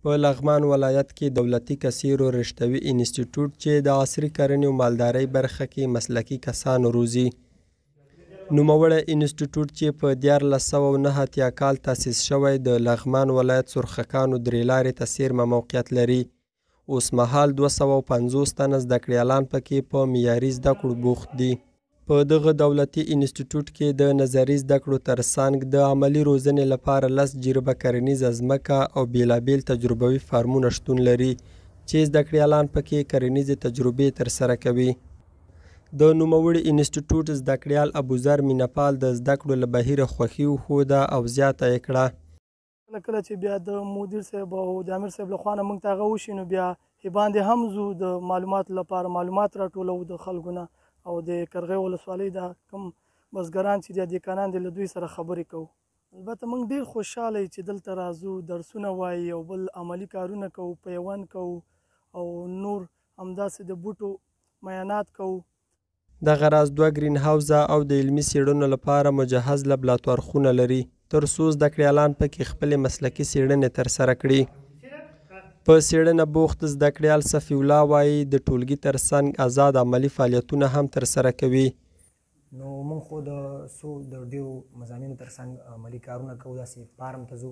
په لغمان ولایت کې دولتي کثیرو رشتوي انسټیټیوټ چې د عصري کرنې او مالدارۍ برخه کې مسلکي کسان روزي. نوموړی انسټیټیوټ چې په 1409 اتیا کال تاسیس شوی د لغمان ولایت سرخکانو درې لارې ته څیرمه موقعیت لري. اوس مهال 250 تنه زده کړیالان پکې په معیاري زده کړو بوخت دي. په دغه دولتي انسټیټیوټ کې د نظري زده کړو ترڅنګ د عملي روزنې لپاره 10 جریبه کرنیزه ځمکه او بیلابیل تجربوي فارمونه شتون لري چې زده کړیالان پکې کرنیزې تجربې ترسره کوي. د نوموړي انسټیټیوټ زده کړیال ابوذر مینهپال د زده کړو له بهیره خوښي وښوده او زیاته یې کړه. کله چې بیا د مدیر صاحب او د امیر صاحب له خوا نه موږ ته هغه وشي نو بیا باندې هم ځو د معلوماتو لپاره معلومات راټولو د خلکو نه او د کرغې ولسوالۍ د کوم بزګران چې د دیکانان دي له دوی سره خبرې کوو. البته موږ ډېر خوشحاله یو چې دلته راځو درسونه وایي او بل عملي کارونه کوو پیوند کوو او نور همداسې د بوټو معاینات کوو. دغه راز 2 ګرین هاوزه او د علمي څیړنو لپاره مجهز لابراتوارخونه لري تر څو زده کړیالان پکې خپلې مسلکي څیړنې ترسره کړي. په څیړنه بوخت زده کړیال صفي الله وایي د ټولګي ترڅنګ آزاد عملي فعالیتونه هم ترسره کوي. نو موږ خو د ډېرو مضامینو ترڅنګ عملي کارونه کوو. داسې فارم ته ځو،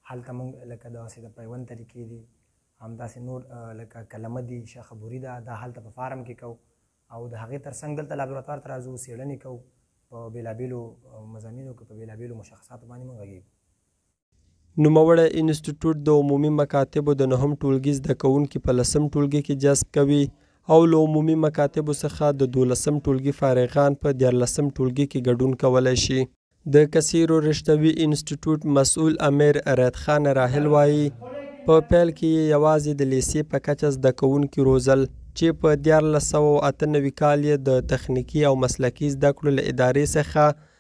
هلته موږ لکه داسې د پیوند طریقې دي، همداسې نور لکه کلمه دي، شاخه بوري ده، دا هلته په فارم کې کوو او د هغې ترڅنګ دلته لابراتوار ته راځو، څیړنې کوو، په بېلابېلو مضامینو کې په بېلابېلو مشخصاتو باندې موږ غږیږو. نوموړی انسټیټیوټ د عمومي مکاتبو د 9م ټولګي زده کوونکي په 10م ټولګي کې جذب کوي او له عمومي مکاتبو څخه د 12م ټولګي فارغان په 14م ټولګي کې ګډون کولی شي. د کثیرو رشتوي انسټیټیوټ مسؤل امیر اراد خان راحل وایي په پیل کې یې یوازې د لیسې په کچه زده کوونکي روزل چې په 1498 کال یې د تخنیکي او مسلکي زده کړو له ادارې څخه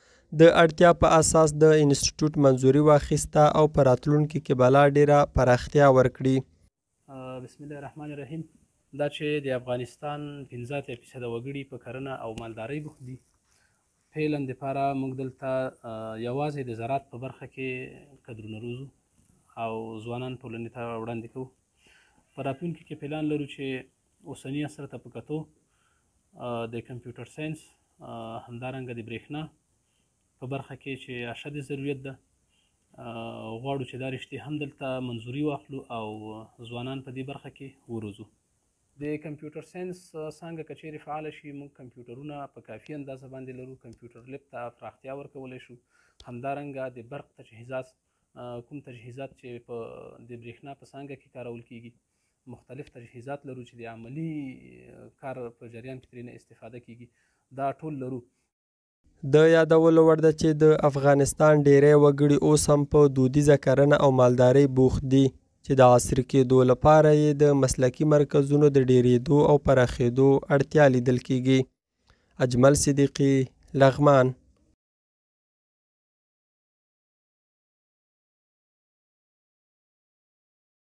د اړتیا په اساس د انسټیټیوټ منظوري واخیسته او په راتلونکي کې به لا ډیره پراختیا ورکړي. بسم الله الرحمن الرحیم. دا چې د افغانستان 15% وګړي په کرنه او مالدارۍ بوخت دي. فعلا دپاره موږ دلته یوازې د زراعت په برخه کې کدرونه روزو او ځوانان ټولنې ته وړاندې کوو. په راتلونکي کې پلان لرو چې اوسني عصر ته په کتو د کمپیوټر ساینس همدارنګه د برېښنا په برخه کې چې اشد ضرورت ده غواړو چې دا رشتې هم دلته منظوري واخلو او ځوانان په دې برخه کې وروزو. د کمپیوټر ساینس څانګه که چیرې فعاله شي موږ کمپیوټرونه په کافي اندازه باندې لرو، کمپیوټر لیب ته پراختیا ورکولی شو. همدارنګه د برق تجهیزات کوم تجهیزات چې په د برېښنا په څانګه کې کارول کیږي مختلف تجهیزات لرو چې د عملي کار په جریان کې ترېنه استفاده کیږي، دا ټول لرو. د یادولو وړ ده چې د افغانستان ډیری وګړي اوس هم په دودیزه کرنه او مالدارۍ بوخت دي چې د عصري کېدو لپاره یې د مسلکي مرکزونو د ډیرېدو او پراخېدو اړتیا لیدل کیږي. اجمل صدیقي، لغمان.